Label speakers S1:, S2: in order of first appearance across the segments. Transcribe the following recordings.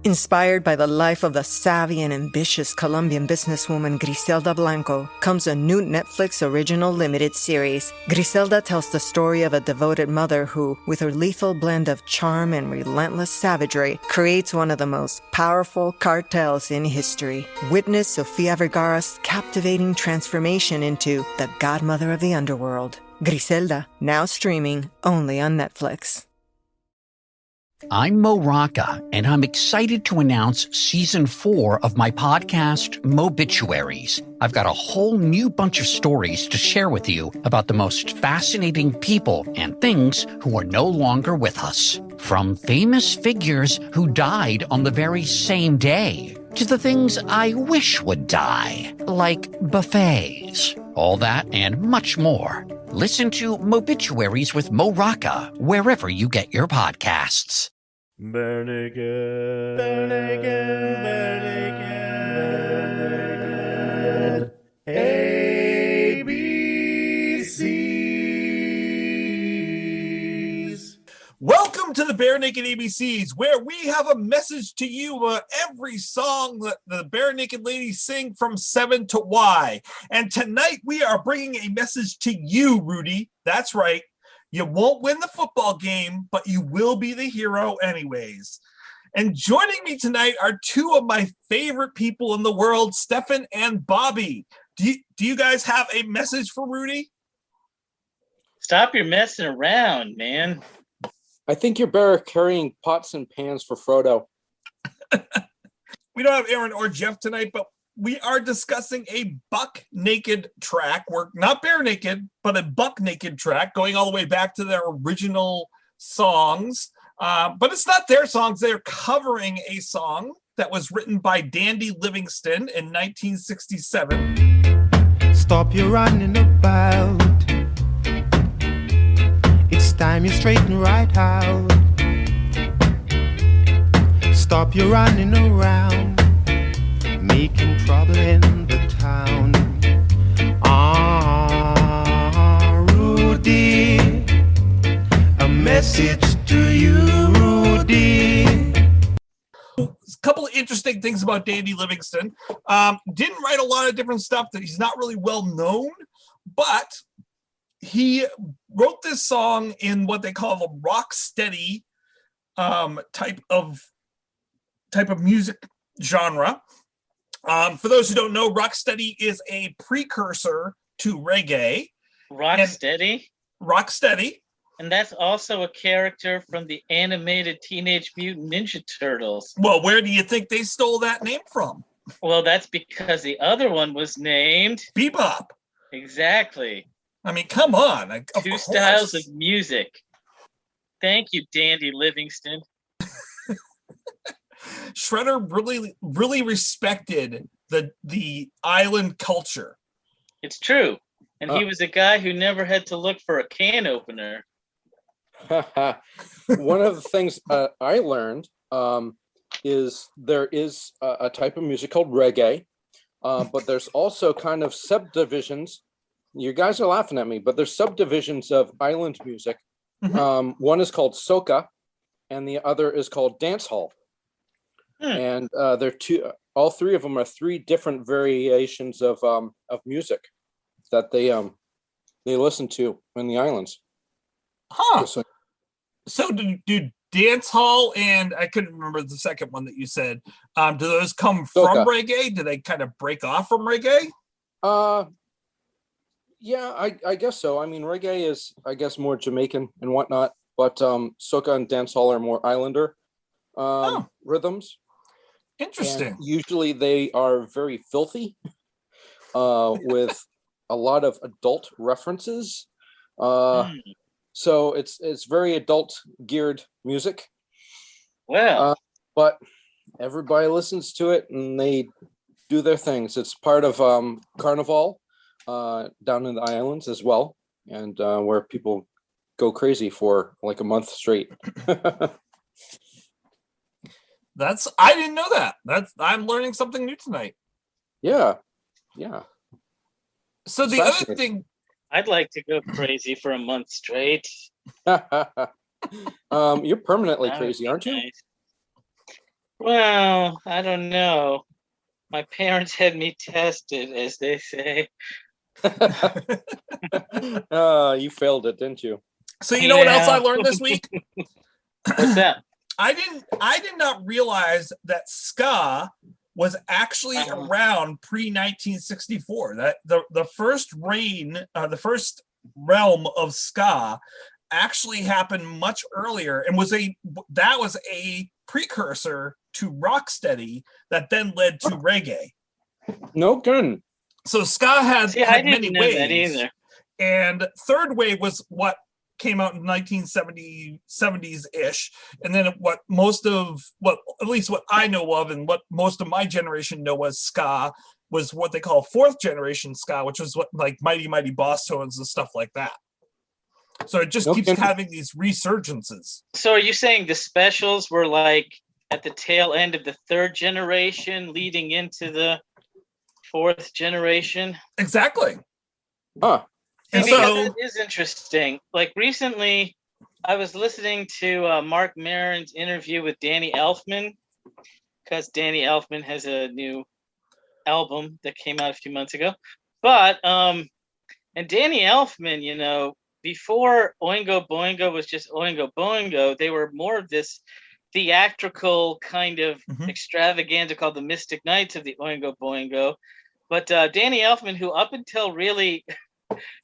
S1: Inspired by the life of the savvy and ambitious Colombian businesswoman Griselda Blanco comes a new Netflix original limited series. Griselda tells the story of a devoted mother who, with her lethal blend of charm and relentless savagery, creates one of the most powerful cartels in history. Witness Sofia Vergara's captivating transformation into the godmother of the underworld. Griselda, now streaming only on Netflix.
S2: I'm Mo Rocca, and I'm excited to announce Season 4 of my podcast, Mobituaries. I've got a whole new bunch of stories to share with you about the most fascinating people and things who are no longer with us. From famous figures who died on the very same day, to the things I wish would die, like buffets. All that and much more. Listen to Mobituaries with Mo Rocca wherever you get your podcasts.
S3: Bernigan, Bernigan, Bernigan, ABCs. Welcome to the Bare Naked ABCs, where we have a message to you about every song that the Bare Naked Ladies sing from 7 to Y. And tonight we are bringing a message to you, Rudy. That's right. You won't win the football game, but you will be the hero anyways. And joining me tonight are two of my favorite people in the world, Steffan and Bobby. Do you guys have a message for Rudy?
S4: Stop your messing around, man.
S5: I think you're better carrying pots and pans for Frodo.
S3: We don't have Aaron or Jeff tonight, but we are discussing a buck naked track. We're not bare naked, but a buck naked track going all the way back to their original songs. But it's not their songs. They're covering a song that was written by Dandy Livingston in 1967.
S6: Stop your running about. It's time you straighten right out. Stop your running around, making trouble in the town. Rudy, a message to you, Rudy.
S3: A couple of interesting things about Dandy Livingston. Didn't write a lot of different stuff that he's not really well known, but he wrote this song in what they call the rock steady type of music genre. For those who don't know, rocksteady is a precursor to reggae.
S4: Rocksteady?
S3: Rocksteady.
S4: And that's also a character from the animated Teenage Mutant Ninja Turtles.
S3: Well, where do you think they stole that name from?
S4: Well, that's because the other one was named
S3: Bebop.
S4: Exactly.
S3: I mean, come on.
S4: Two styles of music. Thank you, Dandy Livingston.
S3: Shredder really respected the island culture.
S4: It's true. And he was a guy who never had to look for a can opener.
S5: One of the things I learned is there is a type of music called reggae, but there's also kind of subdivisions. You guys are laughing at me, but there's subdivisions of island music. Mm-hmm. One is called soca, and the other is called dancehall. And they're all three of them are three different variations of music that they listen to in the islands.
S3: Huh. So do dance hall and I couldn't remember the second one that you said. Do those come from reggae? Do they kind of break off from reggae?
S5: Yeah, I guess so. I mean, reggae is, I guess, more Jamaican and whatnot, but soca and dancehall are more islander rhythms.
S3: Interesting.
S5: And usually they are very filthy, with a lot of adult references. So it's very adult geared music.
S4: Well,
S5: but everybody listens to it and they do their things. It's part of Carnival down in the islands as well, and where people go crazy for like a month straight.
S3: I didn't know that. I'm learning something new tonight.
S5: Yeah.
S3: So the other thing,
S4: I'd like to go crazy for a month straight.
S5: You're permanently crazy, aren't you?
S4: Nice. Well, I don't know. My parents had me tested, as they say.
S5: You failed it, didn't you?
S3: So you know what else I
S4: Yeah.
S3: learned this week?
S4: What's that?
S3: I did not realize that ska was actually around pre 1964. That the first realm of ska actually happened much earlier and was a precursor to rocksteady that then led to reggae.
S5: No gun.
S3: So ska had
S4: I
S3: many
S4: didn't know
S3: waves,
S4: that either.
S3: and third wave was what came out in 1970s-ish, and then at least what I know of and what most of my generation know as ska was what they call fourth generation ska, which was what like Mighty Mighty Boss Tones and stuff like that. So it just keeps having these resurgences.
S4: So are you saying the Specials were like at the tail end of the third generation leading into the fourth generation?
S3: Exactly.
S5: Huh.
S3: And
S4: because
S3: so
S4: that is interesting. Like recently, I was listening to Mark Maron's interview with Danny Elfman, because Danny Elfman has a new album that came out a few months ago. But and Danny Elfman, you know, before Oingo Boingo was just Oingo Boingo, they were more of this theatrical kind of extravaganza called the Mystic Knights of the Oingo Boingo. But Danny Elfman, who up until really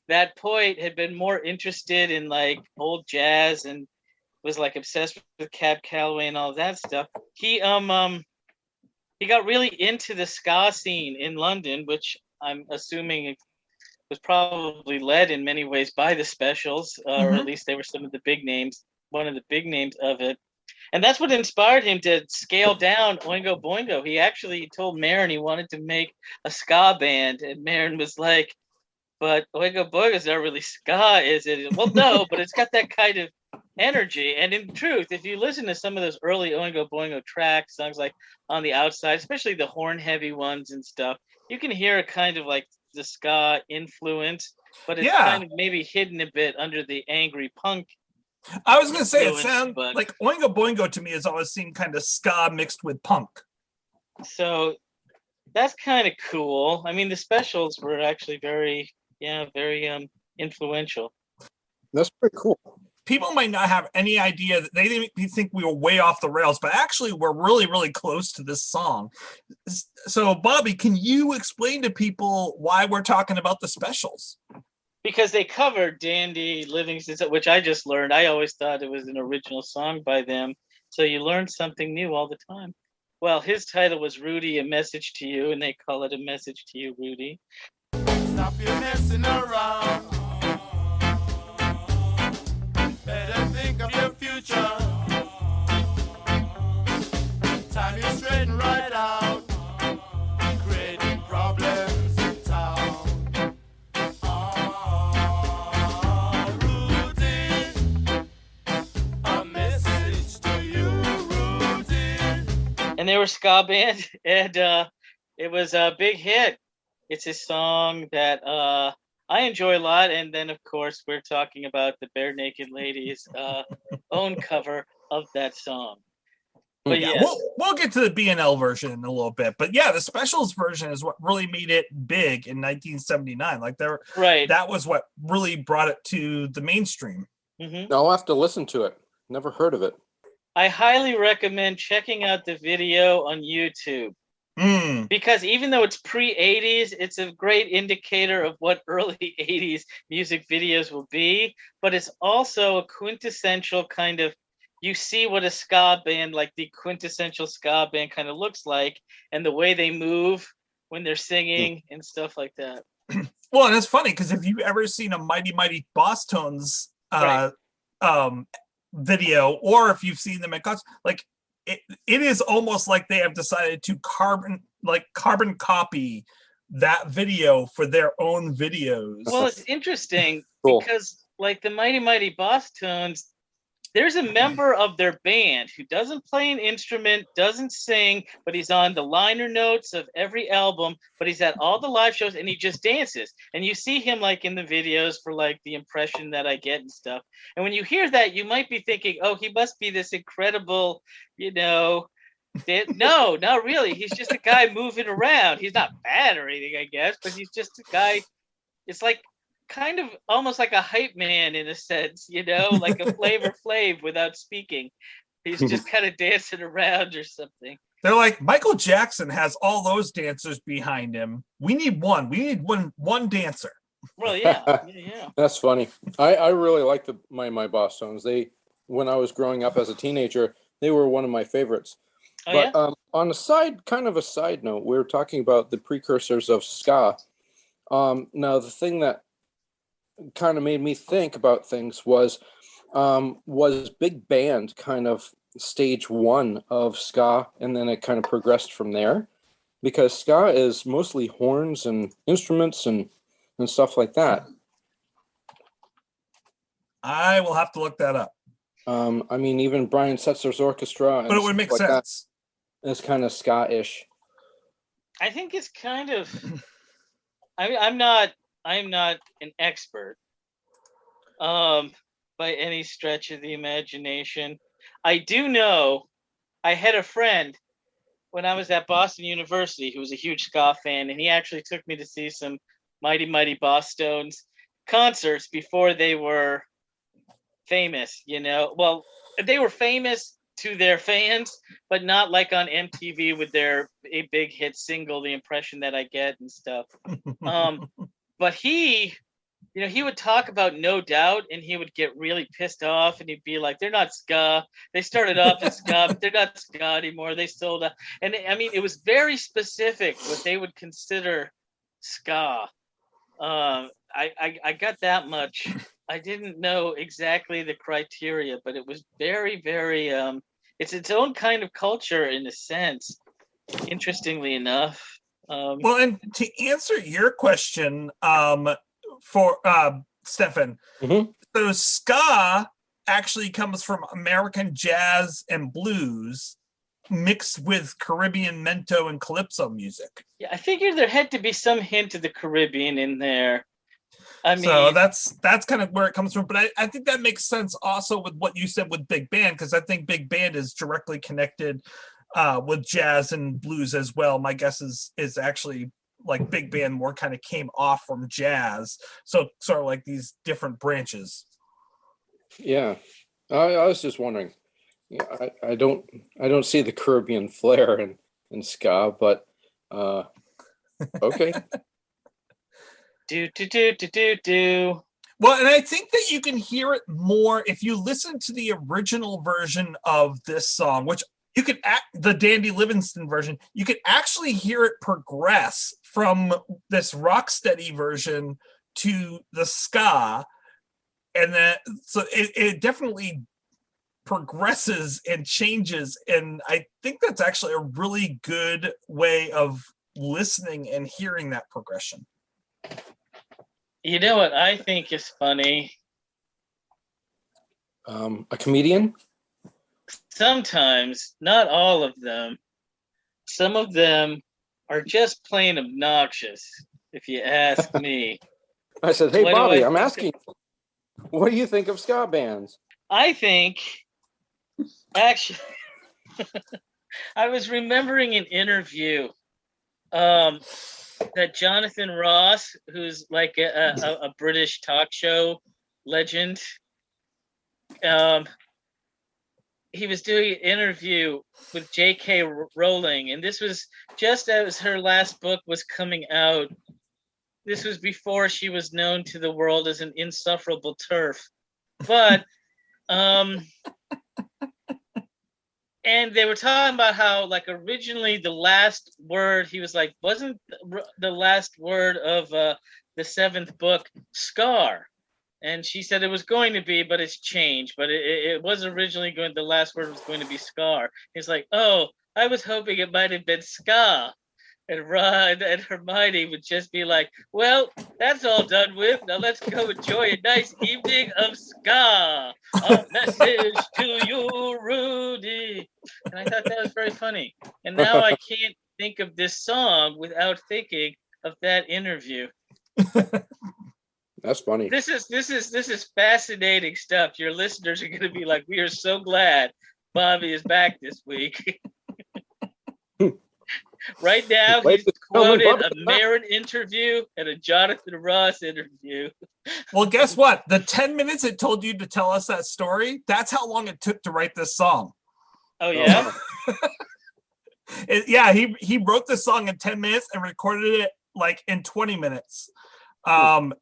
S4: that point had been more interested in like old jazz and was like obsessed with Cab Calloway and all that stuff, he got really into the ska scene in London, which I'm assuming was probably led in many ways by the Specials, or at least they were some of the big names, one of the big names of it. And that's what inspired him to scale down Oingo Boingo. He actually told Maron he wanted to make a ska band, and Maron was like, but Oingo Boingo's not really ska, is it? Well, no, but it's got that kind of energy. And in truth, if you listen to some of those early Oingo Boingo tracks, songs like On the Outside, especially the horn heavy ones and stuff, you can hear a kind of like the ska influence, but it's kind of maybe hidden a bit under the angry punk.
S3: I was going to say, it sounds like Oingo Boingo to me has always seemed kind of ska mixed with punk.
S4: So that's kind of cool. I mean, the Specials were actually very influential.
S5: That's pretty cool.
S3: People might not have any idea that they didn't think we were way off the rails, but actually we're really, really close to this song. So, Bobby, can you explain to people why we're talking about the Specials?
S4: Because they covered Dandy Livingstone's, which I just learned. I always thought it was an original song by them. So you learn something new all the time. Well, his title was Rudy, A Message to You, and they call it A Message to You, Rudy.
S7: Stop your messing around. Better think of your future. Time you straighten right out. Creating problems in town. Rudy, a message to you, Rudy.
S4: And they were ska band, and it was a big hit. It's a song that I enjoy a lot, and then of course we're talking about the Bare Naked Ladies' own cover of that song. But yes.
S3: We'll get to the B&L version in a little bit, but yeah, the Specials version is what really made it big in 1979. Like that was what really brought it to the mainstream.
S5: I'll have to listen to it. Never heard of it.
S4: I highly recommend checking out the video on YouTube. Because even though it's pre-80s, it's a great indicator of what early 80s music videos will be, but it's also a quintessential kind of, you see what a ska band, like the quintessential ska band kind of looks like, and the way they move when they're singing and stuff like that.
S3: Well, and it's funny because if you've ever seen a Mighty Mighty Boss Tones video, or if you've seen them at concert, like it is almost like they have decided to carbon copy that video for their own videos.
S4: Well, it's interesting because like the Mighty Mighty Boss Tones, there's a member of their band who doesn't play an instrument, doesn't sing, but he's on the liner notes of every album, but he's at all the live shows and he just dances. And you see him like in the videos for like the impression that I get and stuff. And when you hear that, you might be thinking, oh, he must be this incredible, you know, No, not really. He's just a guy moving around. He's not bad or anything, I guess, but he's just a guy. It's like kind of almost like a hype man in a sense, like a Flavor Flav without speaking. He's just kind of dancing around or something.
S3: They're like, Michael Jackson has all those dancers behind him. We need one. We need one dancer.
S4: Well, yeah.
S5: That's funny. I really like my Boss Tones. When I was growing up as a teenager, they were one of my favorites. But on a side note, we were talking about the precursors of ska. Now, the thing that kind of made me think about things was big band kind of stage one of ska, and then it kind of progressed from there, because ska is mostly horns and instruments and stuff like that.
S3: I will have to look that up.
S5: I mean, even Brian Setzer's orchestra,
S3: but it would make sense.
S5: It's kind of ska-ish.
S4: I think it's kind of. I'm not an expert, by any stretch of the imagination. I do know I had a friend when I was at Boston University who was a huge ska fan, and he actually took me to see some Mighty Mighty Boss Stones concerts before they were famous, Well, they were famous to their fans, but not like on MTV with a big hit single, The Impression That I Get and stuff. But he would talk about No Doubt, and he would get really pissed off, and he'd be like, they're not ska. They started off as ska, but they're not ska anymore. They sold out. And I mean, it was very specific what they would consider ska. I got that much. I didn't know exactly the criteria, but it was very, very, it's its own kind of culture in a sense, interestingly enough.
S3: Well, and to answer your question, for Steffan, so ska actually comes from American jazz and blues mixed with Caribbean mento and calypso music.
S4: Yeah, I figured there had to be some hint of the Caribbean in there. I mean,
S3: so that's kind of where it comes from. But I think that makes sense also with what you said with big band, because I think big band is directly connected with jazz and blues as well. My guess is actually like big band more kind of came off from jazz, so sort of like these different branches.
S5: Yeah, I was just wondering. Yeah, I don't see the Caribbean flair in ska, but okay.
S4: Do.
S3: Well, and I think that you can hear it more if you listen to the original version of this song, which you could the Dandy Livingston version. You could actually hear it progress from this rocksteady version to the ska, and then so it definitely progresses and changes. And I think that's actually a really good way of listening and hearing that progression.
S4: You know what I think is funny?
S5: A comedian?
S4: Sometimes, not all of them. Some of them are just plain obnoxious, if you ask me.
S5: I said, hey, Bobby, I'm asking, what do you think of ska bands?
S4: I think, actually, I was remembering an interview that Jonathan Ross, who's like a British talk show legend, he was doing an interview with J.K. Rowling, and this was just as her last book was coming out. This was before she was known to the world as an insufferable TERF. But, and they were talking about how, like, originally the last word, he was like, wasn't the last word of the seventh book Scar? And she said it was going to be, but it's changed. But it was originally the last word was going to be Scar. He's like, oh, I was hoping it might have been Ska. And Rod and Hermione would just be like, well, that's all done with. Now let's go enjoy a nice evening of ska. A message to you, Rudy. And I thought that was very funny. And now I can't think of this song without thinking of that interview.
S5: That's funny.
S4: This is fascinating stuff. Your listeners are going to be like, we are so glad Bobby is back this week. Right now,
S5: Ladies
S4: he's
S5: and gentlemen,
S4: quoted
S5: Bobby
S4: a Marin interview and a Jonathan Ross interview.
S3: Well, guess what? The 10 minutes it told you to tell us that story, that's how long it took to write this song.
S4: Oh, yeah?
S3: He wrote this song in 10 minutes and recorded it like in 20 minutes. At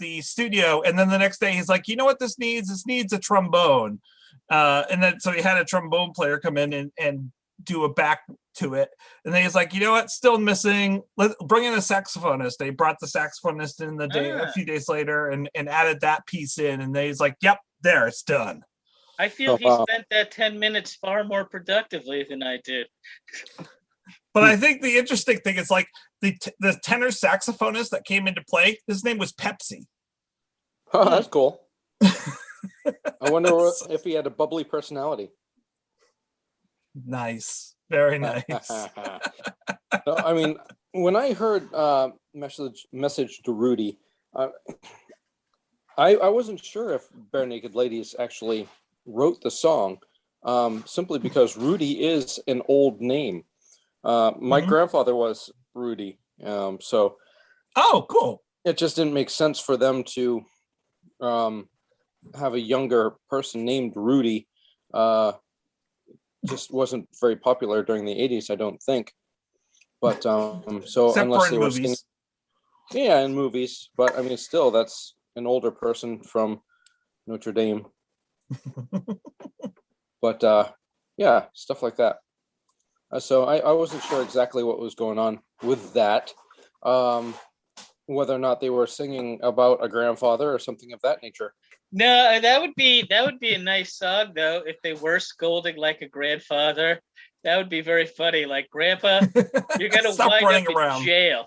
S3: the studio, and then the next day he's like, you know what this needs? This needs a trombone. And then so he had a trombone player come in and do a back to it. And then he's like, you know what? Still missing. Let's bring in a saxophonist. They brought the saxophonist in a few days later and added that piece in. And then he's like, yep, there, it's done.
S4: I feel he spent that 10 minutes far more productively than I did.
S3: But I think the interesting thing is like the tenor saxophonist that came into play, his name was Pepsi.
S5: Oh, that's cool. I wonder if he had a bubbly personality.
S3: Nice. Very nice.
S5: No, I mean, when I heard message to Rudy, I wasn't sure if Bare Naked Ladies actually wrote the song, simply because Rudy is an old name. My grandfather was Rudy, so
S3: oh, cool.
S5: It just didn't make sense for them to have a younger person named Rudy. Just wasn't very popular during the 80s, I don't think. But so
S3: except
S5: unless
S3: for in
S5: they were
S3: movies.
S5: yeah, in movies, but I mean, still, that's an older person from Notre Dame. But yeah, stuff like that. So I wasn't sure exactly what was going on with that, whether or not they were singing about a grandfather or something of that nature.
S4: No, that would be a nice song though if they were scolding like a grandfather. That would be very funny. Like, Grandpa, you're gonna wind up in jail.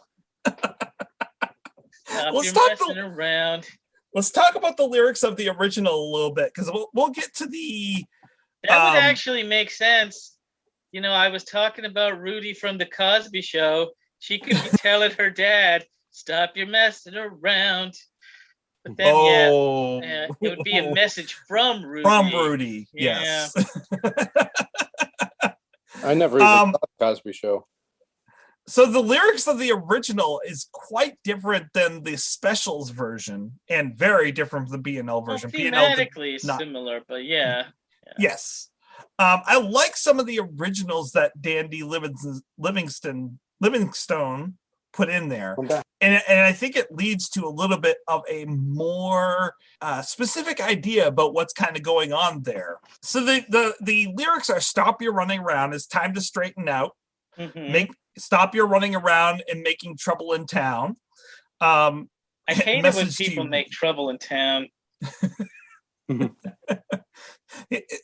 S4: Around.
S3: Let's talk about the lyrics of the original a little bit, because we'll get to the.
S4: That would actually make sense. You know, I was talking about Rudy from the Cosby Show. She could be telling her dad, "Stop your messing around." But then, it would be a message from Rudy.
S3: From Rudy, yes.
S5: I never even thought Cosby Show.
S3: So the lyrics of the original is quite different than the specials version, and very different from the B&L version.
S4: Thematically similar, but yeah.
S3: Yes. I like some of the originals that Dandy Livingstone put in there.
S5: Okay.
S3: And I think it leads to a little bit of a more specific idea about what's kind of going on there. So the lyrics are, stop your running around, it's time to straighten out. Stop your running around and making trouble in town.
S4: I hate it when people make trouble in town.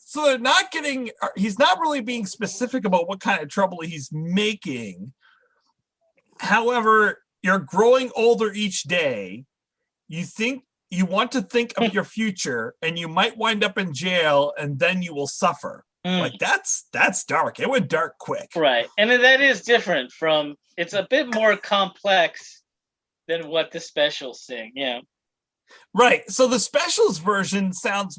S3: So they're not getting, he's not really being specific about what kind of trouble he's making. However, you're growing older each day. You want to think of your future, and you might wind up in jail, and then you will suffer. Like, that's dark. It went dark quick.
S4: Right. And that is different from, it's a bit more complex than what the specials sing. Yeah.
S3: Right. So the specials version sounds,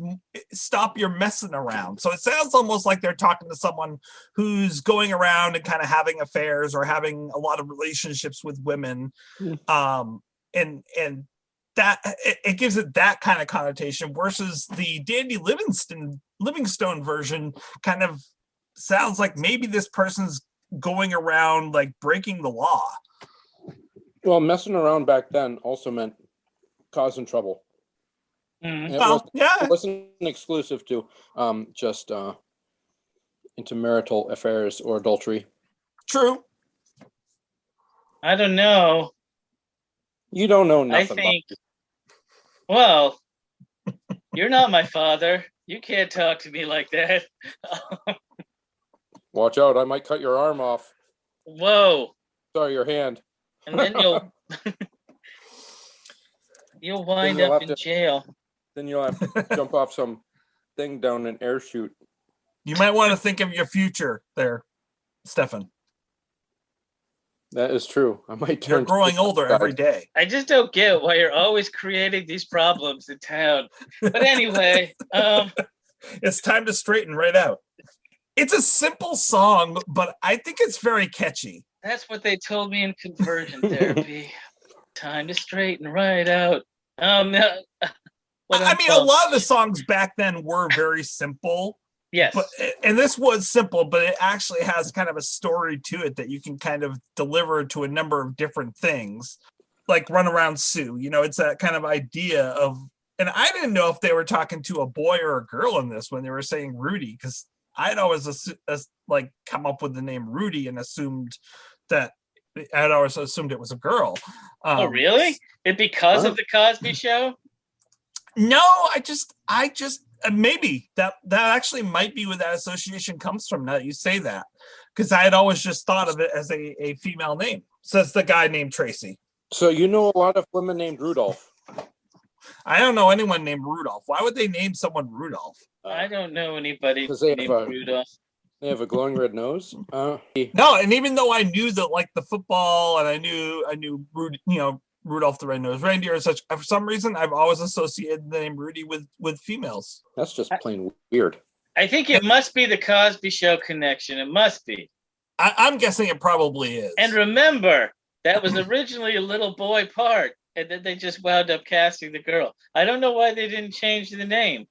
S3: stop your messing around. So it sounds almost like they're talking to someone who's going around and kind of having affairs or having a lot of relationships with women. And that it gives it that kind of connotation, versus the Dandy Livingstone version kind of sounds like maybe this person's going around like breaking the law.
S5: Well, messing around back then also meant causing trouble. It wasn't exclusive to just intermarital affairs or adultery.
S3: True.
S4: I don't know.
S5: You don't know nothing.
S4: I think, well, you're not my father. You can't talk to me like that.
S5: Watch out, I might cut your arm off.
S4: Whoa.
S5: Sorry, your hand.
S4: And then you'll wind up in jail.
S5: Then you'll have to jump off some thing down an air chute.
S3: You might want to think of your future there, Steffan.
S5: That is true. I might turn.
S3: You're growing older every day.
S4: I just don't get why you're always creating these problems in town. But anyway,
S3: it's time to straighten right out. It's a simple song, but I think it's very catchy.
S4: That's what they told me in conversion therapy. Time to straighten right out.
S3: I mean, a lot of the songs back then were very simple.
S4: Yes.
S3: And this was simple, but it actually has kind of a story to it that you can kind of deliver to a number of different things, like Run Around Sue. You know, it's that kind of idea of, and I didn't know if they were talking to a boy or a girl in this when they were saying Rudy, because I'd always like come up with the name Rudy and assumed that I'd always assumed it was a girl.
S4: Oh, really? Because of the Cosby Show?
S3: No, I just maybe that actually might be where that association comes from. Now that you say that, because I had always just thought of it as a female name. Says the guy named Tracy.
S5: So you know a lot of women named Rudolph.
S3: I don't know anyone named Rudolph. Why would they name someone Rudolph?
S4: I don't know anybody
S5: named
S4: Rudolph.
S5: They have a glowing red nose.
S3: No, and even though I knew that, like the football, and I knew Rudy, Rudolph the Red-Nosed Reindeer and such, for some reason I've always associated the name Rudy with females.
S5: That's just plain weird.
S4: I think it must be the Cosby Show connection. It must be.
S3: I'm guessing it probably is.
S4: And remember, that was originally a little boy part, and then they just wound up casting the girl. I don't know why they didn't change the name.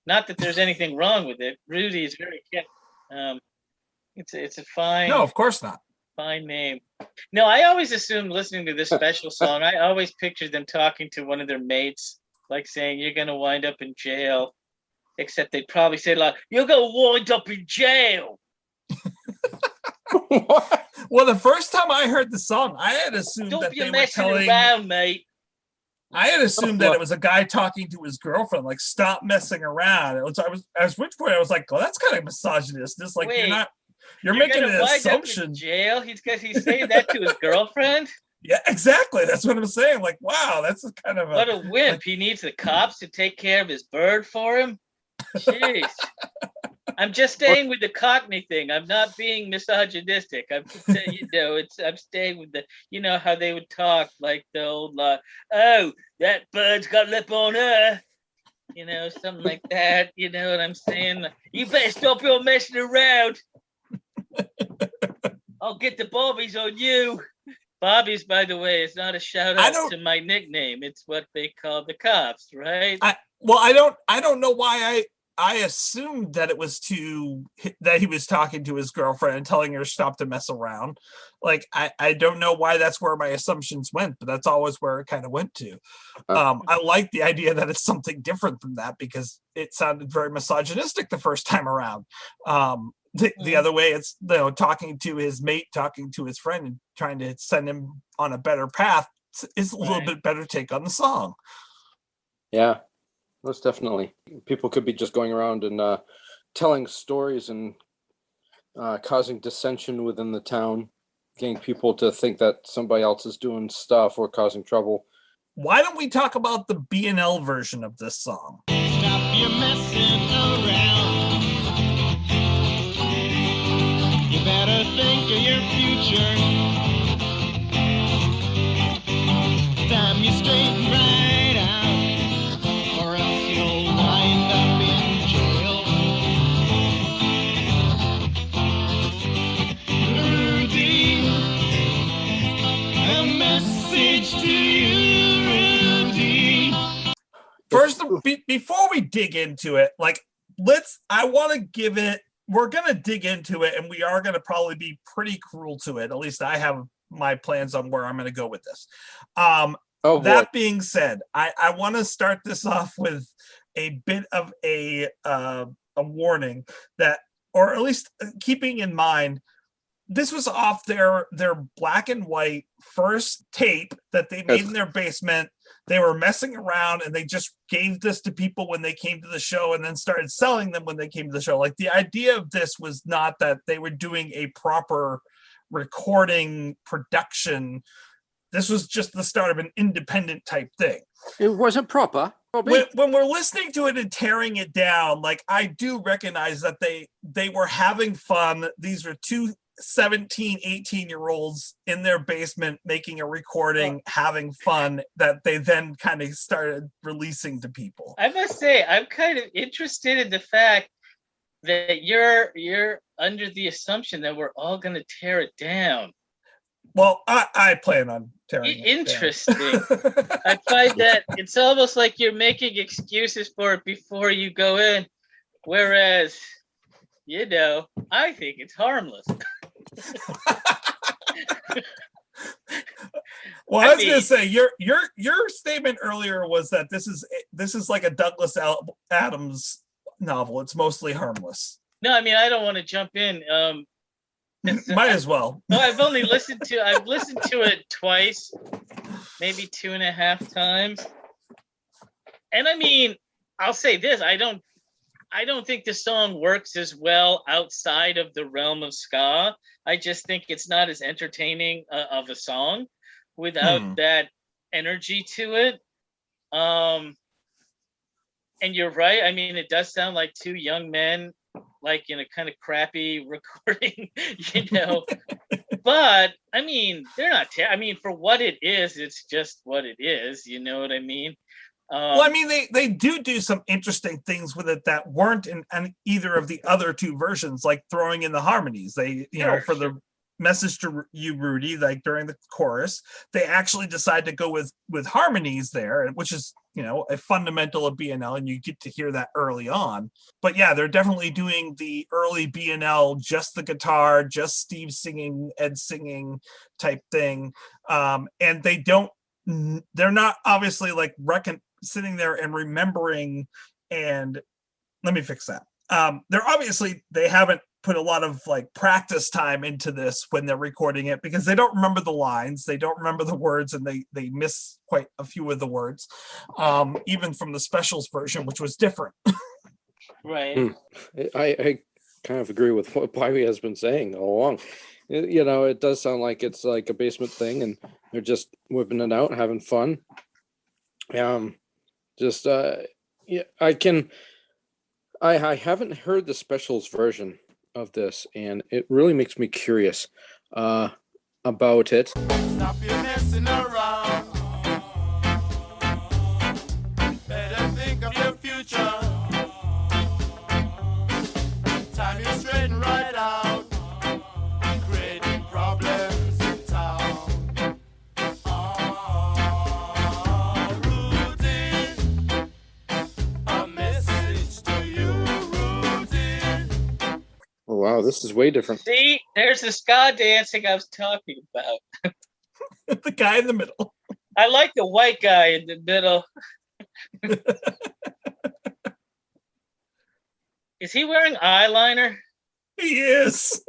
S4: Not that there's anything wrong with it. Rudy is very cute. It's a fine.
S3: No, of course not.
S4: Fine name. No, I always assumed listening to this special song, I always pictured them talking to one of their mates, like saying, "You're gonna wind up in jail." Except they'd probably say like, "You're gonna wind up in jail."
S3: What? Well, the first time I heard the song, I had assumed that they were telling.
S4: Around, mate.
S3: I had assumed that it was a guy talking to his girlfriend, like, "Stop messing around." I was at which point I was like, "Well, that's kind of misogynist." It's like,
S4: wait,
S3: you're making an assumption.
S4: In jail? He's saying that to his girlfriend?
S3: Yeah, exactly. That's what I'm saying. Like, wow, that's kind of
S4: what a wimp. Like, he needs the cops to take care of his bird for him. Jeez. I'm just staying with the Cockney thing. I'm not being misogynistic. I'm staying with the, how they would talk, like the old, "Oh, that bird's got lip on her." Something like that. You know what I'm saying? "You better stop your messing around. I'll get the Bobbies on you." Bobbies, by the way, is not a shout out to my nickname. It's what they call the cops, right?
S3: I don't know why I assumed that it was that he was talking to his girlfriend and telling her to stop to mess around. Like, I don't know why that's where my assumptions went, but that's always where it kind of went to. I like the idea that it's something different than that, because it sounded very misogynistic the first time around. The other way, it's talking to his mate, talking to his friend, and trying to send him on a better path is a little bit better take on the song.
S5: Yeah. Most definitely. People could be just going around and telling stories and causing dissension within the town, getting people to think that somebody else is doing stuff or causing trouble.
S3: Why don't we talk about the B&L version of this song?
S7: Stop your messing around. You better think of your future. Time you straighten right out, or else you'll wind up in jail. Rudy, a message to you, Rudy.
S3: First, before we dig into it, we're going to dig into it, and we are going to probably be pretty cruel to it. At least I have my plans on where I'm going to go with this. That being said, I want to start this off with a bit of a warning that, or at least keeping in mind, this was off their black and white first tape that they made in their basement. They were messing around, and they just gave this to people when they came to the show, and then started selling them when they came to the show. Like, the idea of this was not that they were doing a proper recording production. This was just the start of an independent type thing.
S5: It wasn't proper.
S3: When we're listening to it and tearing it down, like, I do recognize that they were having fun. These were two 17, 18-year-olds in their basement making a recording, having fun, that they then kind of started releasing to people.
S4: I must say, I'm kind of interested in the fact that you're under the assumption that we're all going to tear it down.
S3: Well, I plan on tearing it
S4: Interesting.
S3: down.
S4: I find that it's almost like you're making excuses for it before you go in, whereas, I think it's harmless.
S3: Well, I was going to say your statement earlier was that this is like a Douglas Adams novel. It's mostly harmless.
S4: No, I mean, I don't want to jump in.
S3: Might as well.
S4: No, I've listened to it twice, maybe 2.5 times. And I mean, I'll say this, I don't think the song works as well outside of the realm of ska. I just think it's not as entertaining of a song without that energy to it. And you're right. I mean, it does sound like two young men, like in a kind of crappy recording, But I mean, they're not. I mean, for what it is, it's just what it is. You know what I mean?
S3: Well, I mean, they do some interesting things with it that weren't in either of the other two versions, like throwing in the harmonies. They, for the Message to You, Rudy, like during the chorus, they actually decide to go with harmonies there, which is, a fundamental of BNL, and you get to hear that early on. But yeah, they're definitely doing the early BNL, just the guitar, just Steve singing, Ed singing type thing. And they're not obviously like sitting there and remembering, and let me fix that. They haven't put a lot of like practice time into this when they're recording it, because they don't remember the lines, they don't remember the words, and they miss quite a few of the words, even from the specials version, which was different.
S4: Right.
S5: I kind of agree with what Bobby has been saying all along. It does sound like it's like a basement thing, and they're just whipping it out, having fun. I haven't heard the specials version of this, and it really makes me curious about it.
S8: Stop your messing around. Better think of your future. Time you straighten right out. Creating problems in town. Rudy, a message to you, Rudy.
S5: Oh, wow, this is way different.
S4: See, there's the ska dancing I was talking about.
S3: The guy in the middle.
S4: I like the white guy in the middle. Is he wearing eyeliner?
S3: He is.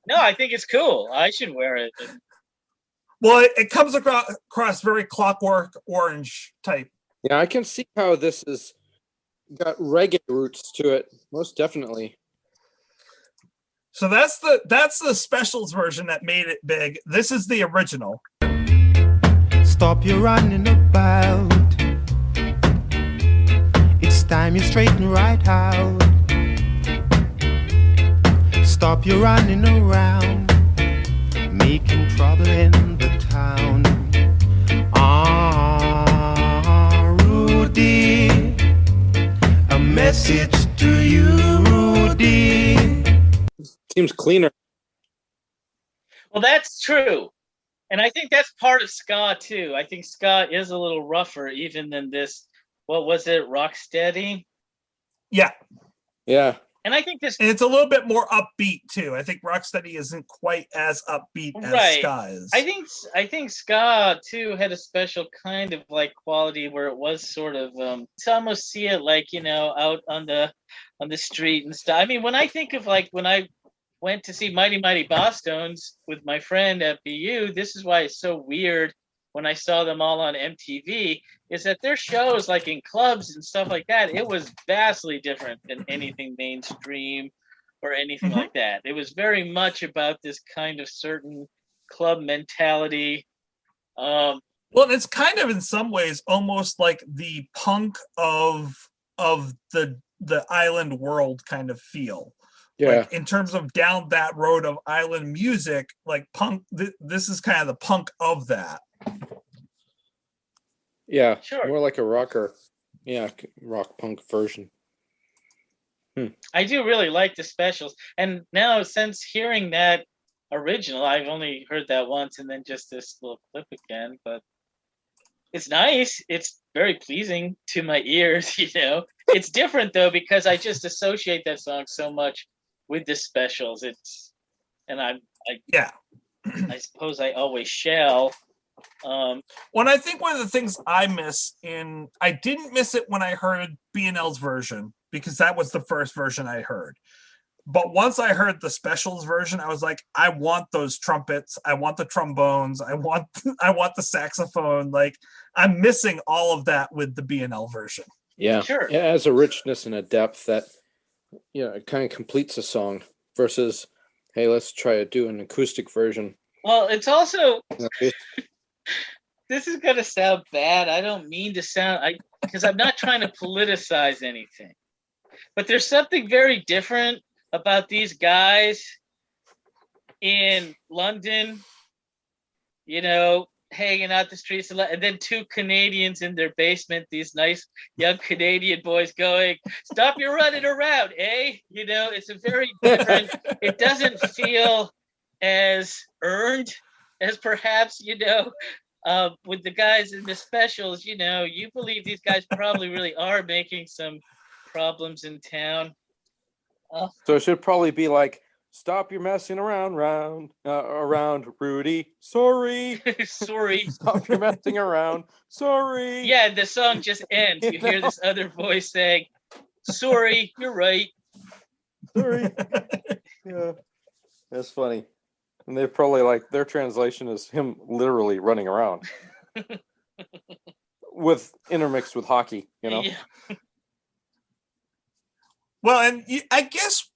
S4: No, I think it's cool. I should wear it.
S3: Well, it comes across very Clockwork Orange type.
S5: Yeah, I can see how this has got reggae roots to it, most definitely.
S3: So that's the specials version that made it big. This is the original.
S6: Stop your running about. It's time you straighten right out. Stop your running around, making trouble in the town. Rudy, a message to you, Rudy.
S5: Seems cleaner.
S4: Well, that's true. And I think that's part of ska, too. I think ska is a little rougher even than this. What was it? Rocksteady?
S3: Yeah.
S5: Yeah.
S4: And I think this...
S3: And it's a little bit more upbeat, too. I think Rocksteady isn't quite as upbeat as ska is.
S4: I think ska, too, had a special kind of, like, quality where it was sort of... to almost see it, like, out on the street and stuff. I mean, when I think of, like, when I went to see Mighty Mighty Bosstones with my friend at BU, this is why it's so weird when I saw them all on MTV, is that their shows, like in clubs and stuff like that, it was vastly different than anything mainstream or anything like that. It was very much about this kind of certain club mentality.
S3: Well, it's kind of in some ways almost like the punk of the island world kind of feel.
S5: Yeah.
S3: Like in terms of down that road of island music, like punk, this is kind of the punk of that.
S5: Yeah,
S4: Sure.
S5: more like a rocker. Yeah, rock punk version.
S4: I do really like the specials. And now, since hearing that original, I've only heard that once and then just this little clip again, but it's nice. It's very pleasing to my ears, It's different though, because I just associate that song so much with the specials.
S3: Yeah.
S4: I suppose I always shall.
S3: When I think one of the things I didn't miss it when I heard B&L's version, because that was the first version I heard. But once I heard the specials version, I was like, I want those trumpets. I want the trombones. I want the saxophone. Like, I'm missing all of that with the B&L version.
S5: Yeah,
S4: Sure.
S5: It has a richness and a depth that, it kind of completes a song versus, hey, let's try to do an acoustic version.
S4: Well, it's also, this is going to sound bad. I don't mean to sound, because I'm not trying to politicize anything. But there's something very different about these guys in London, hanging out the streets, and then two Canadians in their basement, these nice young Canadian boys going, "Stop your running around, eh?" It's a very different, it doesn't feel as earned as perhaps, with the guys in the specials, you believe these guys probably really are making some problems in town.
S5: So it should probably be like, "Stop your messing around, around Rudy. Sorry.
S4: Sorry.
S5: Stop your messing around. Sorry."
S4: Yeah, the song just ends. You hear this other voice saying, "Sorry, you're right."
S5: Sorry. Yeah, that's funny. And they're probably like, their translation is him literally running around with intermixed with hockey,
S4: Yeah.
S3: Well, and I guess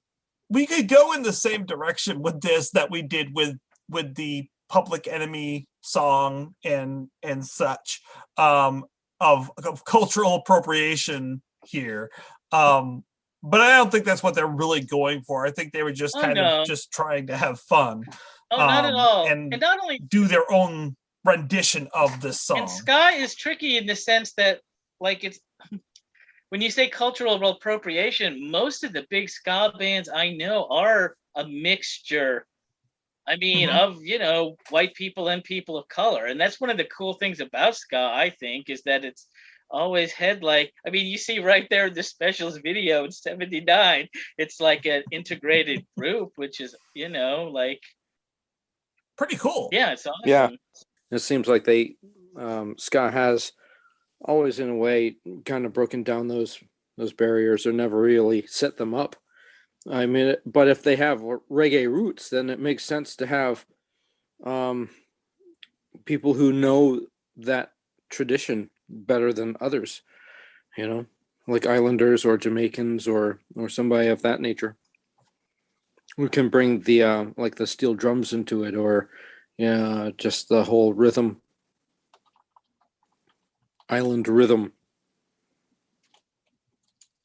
S3: we could go in the same direction with this that we did with the Public Enemy song and such, of cultural appropriation here. But I don't think that's what they're really going for. I think they were just just trying to have fun.
S4: Oh, not at all.
S3: And
S4: not only
S3: do their own rendition of this song.
S4: And ska is tricky in the sense that, like, it's when you say cultural appropriation, most of the big ska bands I know are a mixture. I mean, of, white people and people of color. And that's one of the cool things about ska, I think, is that it's always had, like, I mean, you see right there in the specials video in 79, it's like an integrated group, which is, like,
S3: pretty cool.
S4: Yeah, it's awesome.
S5: Yeah. It seems like they, ska has always, in a way, kind of broken down those barriers or never really set them up. I mean, but if they have reggae roots, then it makes sense to have people who know that tradition better than others, like Islanders or Jamaicans or somebody of that nature, who can bring the like the steel drums into it, or just the whole rhythm, island rhythm.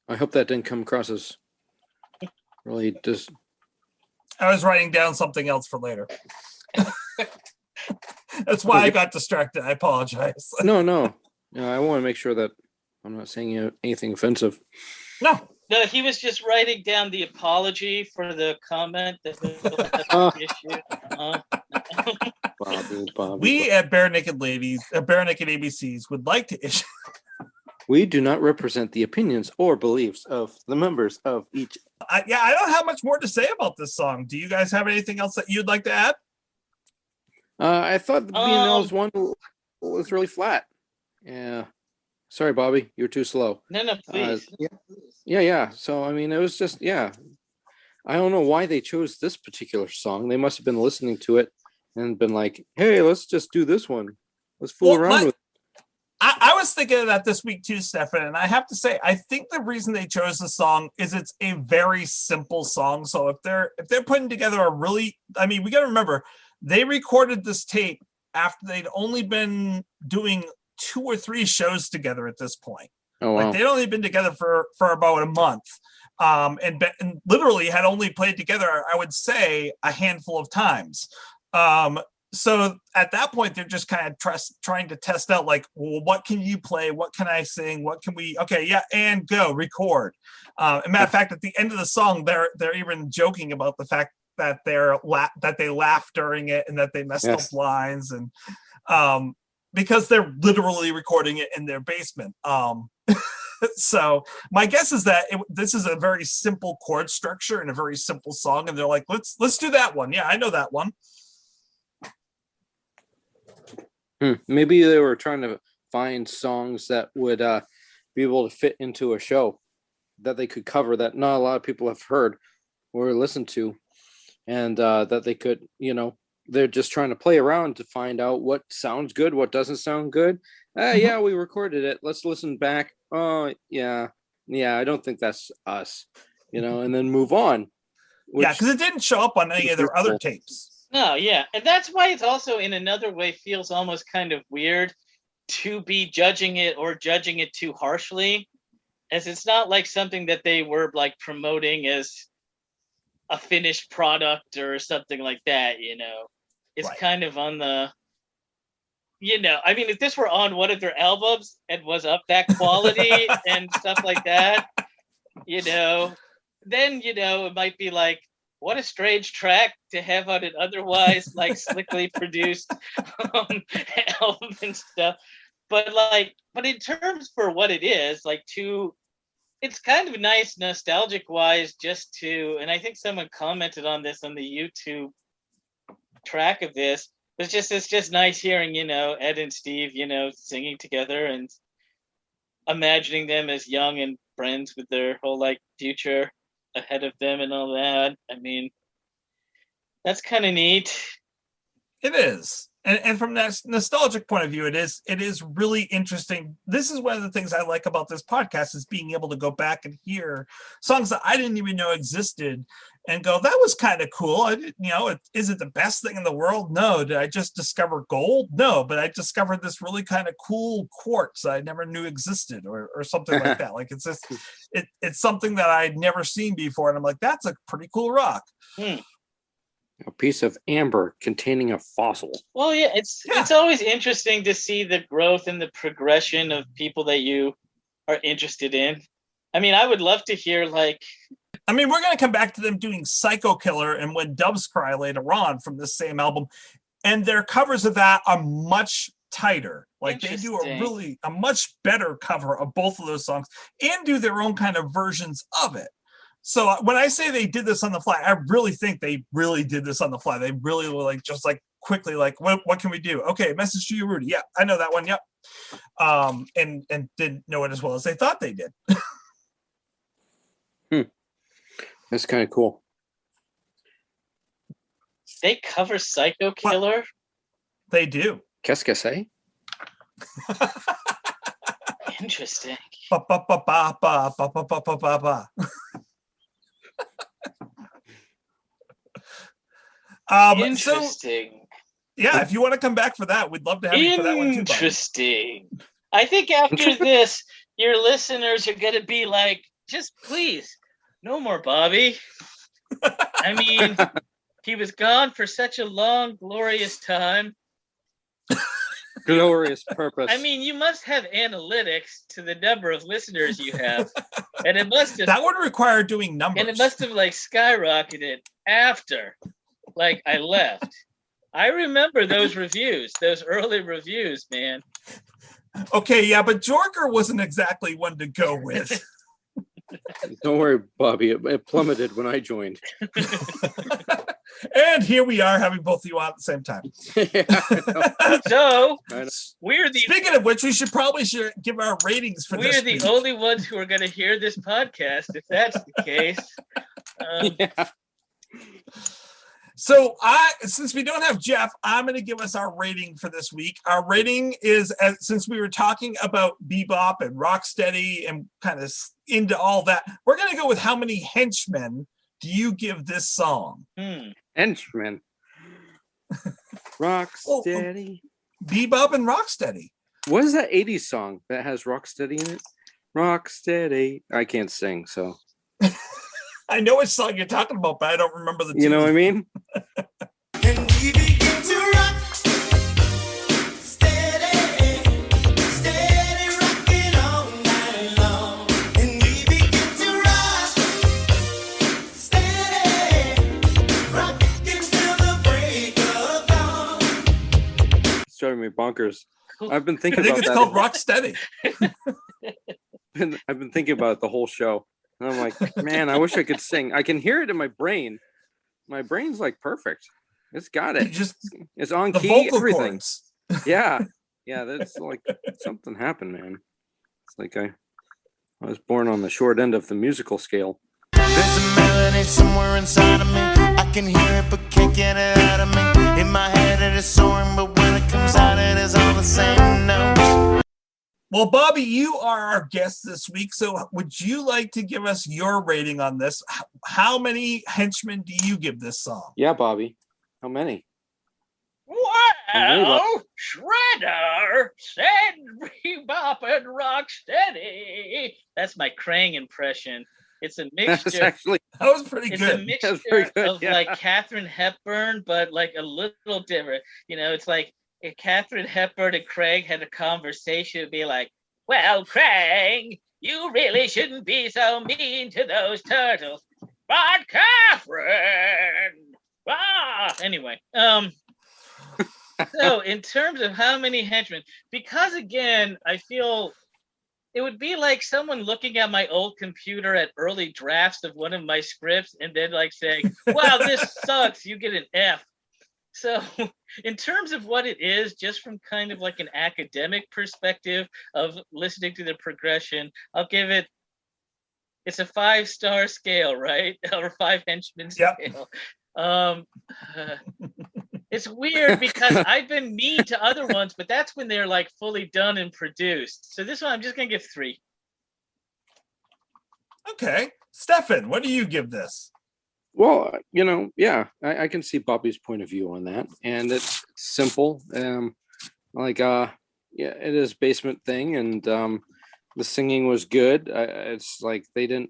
S5: I hope that didn't come across as really just.
S3: I was writing down something else for later. That's why I got distracted. I apologize.
S5: No. I want to make sure that I'm not saying anything offensive.
S3: No,
S4: he was just writing down the apology for the comment that
S5: Bobby.
S3: We at Bare Naked ABCs would like to issue.
S5: We do not represent the opinions or beliefs of the members of each.
S3: I don't have much more to say about this song. Do you guys have anything else that you'd like to add?
S5: I thought the B&L's one was really flat. Yeah. Sorry, Bobby. You're too slow.
S4: No, please.
S5: Yeah. So, I mean, it was just, I don't know why they chose this particular song. They must have been listening to it and been like, hey, let's just do this one. Let's fool around with it.
S3: I was thinking of that this week too, Steffan, and I have to say, I think the reason they chose the song is it's a very simple song. So if they're putting together we got to remember, they recorded this tape after they'd only been doing 2 or 3 shows together at this point.
S5: Oh, wow.
S3: Like they'd only been together for about a month, and literally had only played together, I would say, a handful of times. so at that point, they're just kind of trying to test out, like, well, what can you play? What can I sing? What can we? Okay, yeah, and go record. As matter of fact, at the end of the song, they're even joking about the fact that that they laughed during it and that they messed up lines, and because they're literally recording it in their basement. So my guess is that this is a very simple chord structure and a very simple song, and they're like, let's do that one. Yeah, I know that one.
S5: Maybe they were trying to find songs that would be able to fit into a show that they could cover that not a lot of people have heard or listened to, and that they could, they're just trying to play around to find out what sounds good, what doesn't sound good. Yeah, we recorded it. Let's listen back. Oh, yeah, I don't think that's us, and then move on.
S3: Yeah, because it didn't show up on any of their other tapes.
S4: No, yeah. And that's why it's also in another way feels almost kind of weird to be judging it or judging it too harshly, as it's not like something that they were like promoting as a finished product or something like that, It's
S3: right.
S4: kind of on the, I mean, if this were on one of their albums and was of that quality and stuff like that, then, it might be like, what a strange track to have on an otherwise like slickly produced album and stuff. But in terms for what it is, it's kind of nice nostalgic wise just to, and I think someone commented on this on the YouTube track of this. It's just nice hearing, Ed and Steve, singing together and imagining them as young and friends with their whole future ahead of them and all that. I mean, that's kind of neat.
S3: It is. And from that nostalgic point of view, it is really interesting. This is one of the things I like about this podcast, is being able to go back and hear songs that I didn't even know existed and go, that was kind of cool. I didn't, is it the best thing in the world? No. Did I just discover gold? No, but I discovered this really kind of cool quartz I never knew existed, or something like that. Like, it's just, it's something that I'd never seen before. And I'm like, that's a pretty cool rock.
S5: A piece of amber containing a fossil.
S4: Well, yeah, it's always interesting to see the growth and the progression of people that you are interested in. I mean, I would love to hear we're
S3: going to come back to them doing Psycho Killer and When Doves Cry later on from this same album, and their covers of that are much tighter. Like, they do a much better cover of both of those songs and do their own kind of versions of it. So when I say they did this on the fly, I really think they really did this on the fly. They really were quickly, what can we do? Okay, Message to You, Rudy. Yeah, I know that one. Yep. And didn't know it as well as they thought they did.
S5: That's kind of cool.
S4: They cover Psycho Killer?
S3: They do.
S5: Qu'est-ce que c'est?
S4: Interesting.
S3: Ba, ba, ba, ba, ba, ba, ba, ba, ba, ba.
S4: Interesting.
S3: So, yeah, if you want to come back for that, we'd love to have you for that one too.
S4: Interesting. I think after this, your listeners are going to be like, just please, no more Bobby. I mean, he was gone for such a long, glorious time.
S5: Glorious purpose.
S4: I mean, you must have analytics to the number of listeners you have. And it must have...
S3: That would require doing numbers.
S4: And it must have skyrocketed after I left. I remember those reviews, those early reviews, man.
S3: Okay, yeah, but Jorker wasn't exactly one to go with.
S5: Don't worry, Bobby. It plummeted when I joined.
S3: And here we are having both of you on at the same time.
S5: Yeah,
S4: so we're the...
S3: Speaking of which, we should probably give our ratings for this.
S4: We're the only ones who are going to hear this podcast, if that's the case.
S5: Yeah.
S3: So since we don't have Jeff, I'm going to give us our rating for this week. Our rating is, since we were talking about bebop and rocksteady and kind of into all that, we're going to go with how many henchmen do you give this song?
S5: Henchmen. Rocksteady.
S3: Bebop and rocksteady.
S5: What is that 80s song that has rocksteady in it? Rocksteady. I can't sing, so.
S3: I know which song you're talking about, but I don't remember the tune.
S5: You know what I mean?
S8: And we begin to rock.
S5: driving me bonkers. I've been
S3: I
S5: thinking
S3: think
S5: about
S3: it's
S5: that.
S3: called Rock Steady.
S5: I've been thinking about it the whole show, and I'm like, man, I wish I could sing. I can hear it in my brain. My brain's like perfect. It's got
S3: You
S5: it.
S3: just
S5: It's on
S3: the
S5: key.
S3: vocal
S5: Everything.
S3: cords.
S5: Yeah, yeah. That's like something happened, man. It's like I was born on the short end of the musical scale.
S6: There's a melody somewhere inside of me. I can hear it but can't get it out of me. In my head it is soaring, but when it comes out it is all the same notes.
S3: Well, Bobby, you are our guest this week. So would you like to give us your rating on this? How many henchmen do you give this song?
S5: Yeah, Bobby. How many?
S4: Well, Shredder said bebop and rock steady. That's my Krang impression. It's a
S5: That's
S4: mixture.
S5: actually
S3: That was pretty
S4: It's
S3: good.
S4: a mixture
S5: very good,
S4: of
S5: yeah.
S4: like Katharine Hepburn, but like a little different. You know, it's like if Katharine Hepburn and Craig had a conversation, it'd be like, "Well, Craig, you really shouldn't be so mean to those turtles." But Catherine, anyway, so in terms of how many henchmen, because again, I feel it would be like someone looking at my old computer at early drafts of one of my scripts and then like saying, "Wow, this sucks. You get an F." So in terms of what it is, just from kind of like an academic perspective of listening to the progression, I'll give it, it's a 5-star scale, right? Or 5 henchmen
S3: Yep.
S4: scale. It's weird because I've been mean to other ones, but that's when they're like fully done and produced. So this one I'm just gonna give 3.
S3: Okay. Steffan, what do you give this?
S5: Well, yeah, I can see Bobby's point of view on that, and it's simple. Yeah, it is basement thing, and the singing was good. It's like they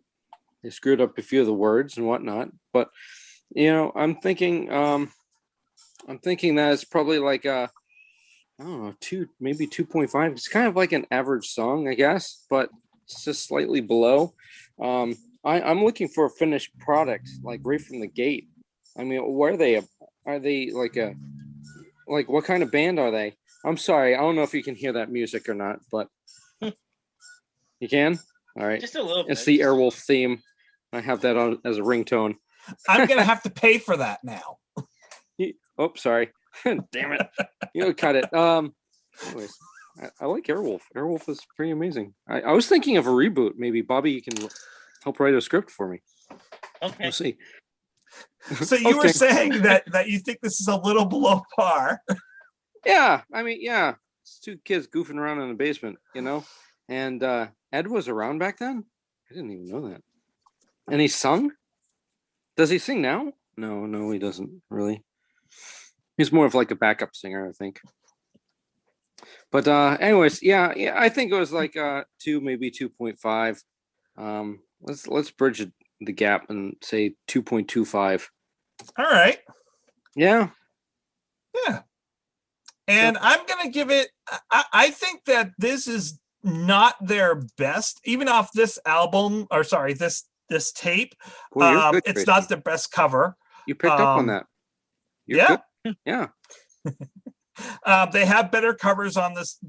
S5: screwed up a few of the words and whatnot, but I'm thinking that it's probably like I don't know, 2, maybe 2.5. It's kind of like an average song, I guess, but it's just slightly below. I'm looking for a finished product, like right from the gate. I mean, where are they? Are they like what kind of band are they? I'm sorry, I don't know if you can hear that music or not, but you can? All right.
S4: Just a little bit.
S5: It's the Airwolf theme. I have that on as a ringtone.
S3: I'm going to have to pay for that now.
S5: Oh, sorry. Damn it. Cut it. Anyways, I like Airwolf. Airwolf is pretty amazing. I was thinking of a reboot. Maybe Bobby, you can help write a script for me.
S4: Okay.
S5: We'll see.
S3: So you were saying that you think this is a little below par.
S5: Yeah, I mean, yeah. It's 2 kids goofing around in the basement, and Ed was around back then. I didn't even know that. And he sung? Does he sing now? No, he doesn't really. He's more of like a backup singer, I think. But anyways, yeah, I think it was like 2, maybe 2.5. Let's bridge the gap and say 2.25.
S3: All right.
S5: Yeah.
S3: Yeah. And I'm going to give it, I think that this is not their best, even off this album, or sorry, this tape.
S5: Boy, you're good,
S3: It's
S5: Tracy.
S3: not their best cover.
S5: You picked up on that. You're
S3: Yeah.
S5: good. Yeah.
S3: They have better covers on this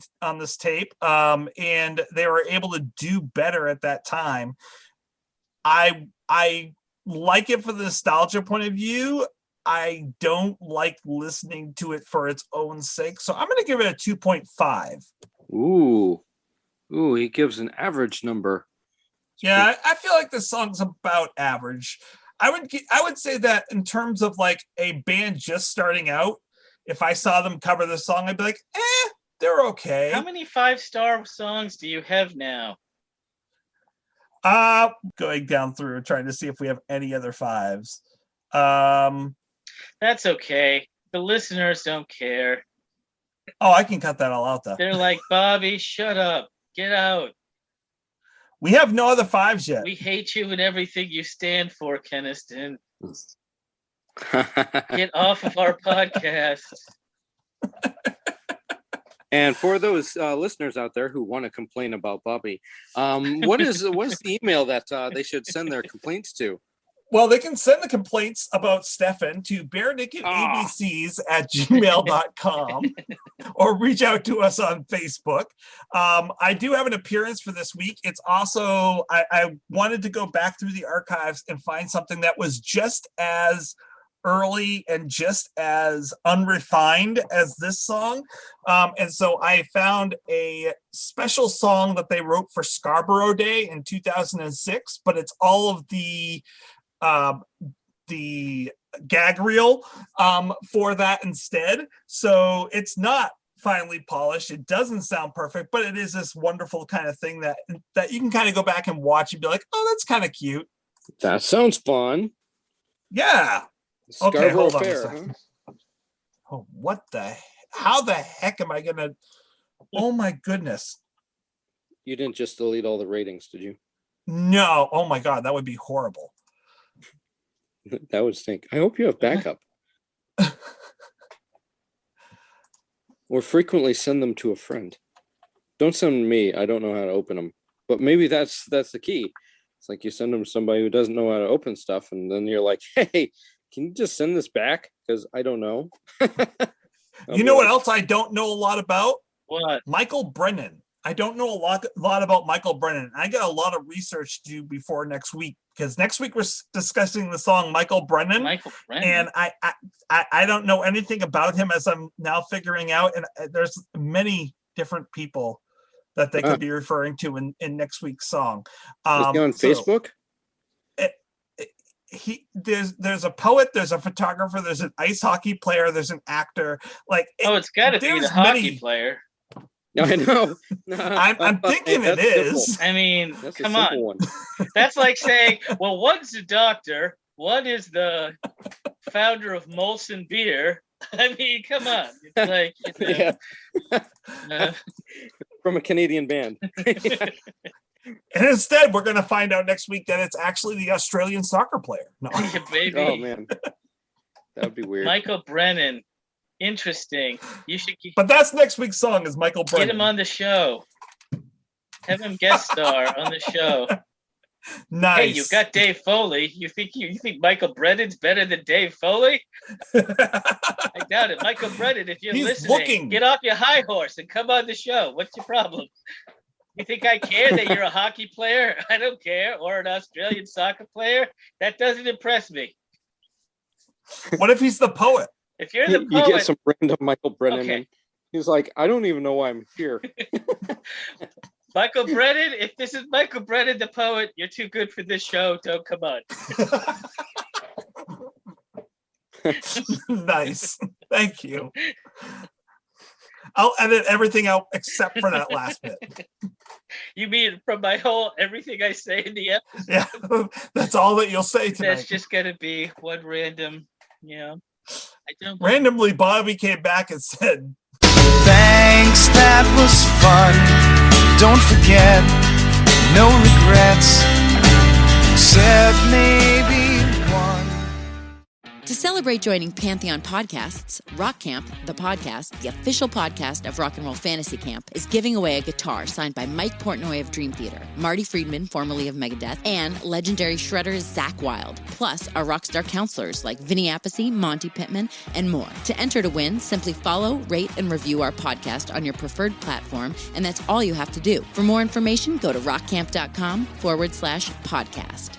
S3: tape, and they were able to do better at that time. I like it for the nostalgia point of view. I don't like listening to it for its own sake, so I'm going to give it a 2.5.
S5: Ooh, he gives an average number.
S3: Yeah, I feel like the song's about average. I would say that in terms of like a band just starting out, if I saw them cover the song, I'd be like, they're okay.
S4: How many 5-star songs do you have now?
S3: Going down through trying to see if we have any other 5s.
S4: That's okay. The listeners don't care.
S3: Oh, I can cut that all out though.
S4: They're like, "Bobby, shut up. Get out.
S3: We have no other 5s yet.
S4: We hate you and everything you stand for, Keniston. Get off of our podcast."
S5: And for those listeners out there who want to complain about Bobby, what is the email that they should send their complaints to?
S3: Well, they can send the complaints about Steffan to barenakedabcs@gmail.com or reach out to us on Facebook. I do have an appearance for this week. It's also, I wanted to go back through the archives and find something that was just as early and just as unrefined as this song. And so I found a special song that they wrote for Scarborough Day in 2006, but it's all of the gag reel for that instead. So it's not finely polished. It doesn't sound perfect, but it is this wonderful kind of thing that you can kind of go back and watch and be like, oh, that's kind of cute.
S5: That sounds fun.
S3: Yeah.
S5: Scarborough
S3: Okay, hold on a
S5: Fair,
S3: second. Oh, how the heck am I gonna? Oh my goodness.
S5: You didn't just delete all the ratings, did you?
S3: No. Oh my God, that would be horrible.
S5: That would stink. I hope you have backup. Or frequently send them to a friend. Don't send them to me. I don't know how to open them. But maybe that's the key. It's like you send them to somebody who doesn't know how to open stuff, and then you're like, hey, can you just send this back? Because I don't know.
S3: You know what else I don't know a lot about?
S4: What?
S3: Michael Brennan. I don't know a lot about Michael Brennan. I got a lot of research to do before next week, because next week we're discussing the song Michael Brennan.
S4: Michael Brennan.
S3: And I don't know anything about him, as I'm now figuring out. And there's many different people that they could be referring to in next week's song.
S5: Is he on Facebook?
S3: There's a poet, there's a photographer, there's an ice hockey player, there's an actor.
S4: It's got to be the hockey player.
S5: I know.
S3: I'm thinking it is.
S5: Simple.
S4: I mean,
S5: That's
S4: come
S5: a
S4: on.
S5: simple one.
S4: That's like saying, well, one's a doctor, one is the founder of Molson Beer. I mean, come on. It's like,
S5: from a Canadian band.
S3: And instead, we're going to find out next week that it's actually the Australian soccer player. No,
S4: baby.
S5: Oh man, that would be weird.
S4: Michael Brennan. Interesting. You should
S3: but that's next week's song is Michael Brennan.
S4: Get him on the show. Have him guest star on the show.
S3: Nice.
S4: Hey, you got Dave Foley. You think Michael Brennan's better than Dave Foley? I doubt it. Michael Brennan, if you're listening, get off your high horse and come on the show. What's your problem? You think I care that you're a hockey player? I don't care. Or an Australian soccer player? That doesn't impress me.
S3: What if he's the poet?
S4: If you're the poet,
S5: you get some random Michael Brennan.
S4: Okay.
S5: And he's like, I don't even know why I'm here.
S4: Michael Brennan, if this is Michael Brennan, the poet, you're too good for this show. Don't come on.
S3: Nice. Thank you. I'll edit everything out except for that last bit.
S4: You mean from my whole everything I say in the episode?
S3: Yeah, that's all that you'll say tonight.
S4: That's just going to be one random,
S3: Randomly, Bobby came back and said,
S6: Thanks, that was fun. Don't forget, no regrets, except maybe one.
S9: To celebrate joining Pantheon Podcasts, Rock Camp, the podcast, the official podcast of Rock and Roll Fantasy Camp, is giving away a guitar signed by Mike Portnoy of Dream Theater, Marty Friedman, formerly of Megadeth, and legendary shredder Zakk Wylde, plus our rockstar counselors like Vinny Appice, Monty Pittman, and more. To enter to win, simply follow, rate, and review our podcast on your preferred platform, and that's all you have to do. For more information, go to rockcamp.com/podcast.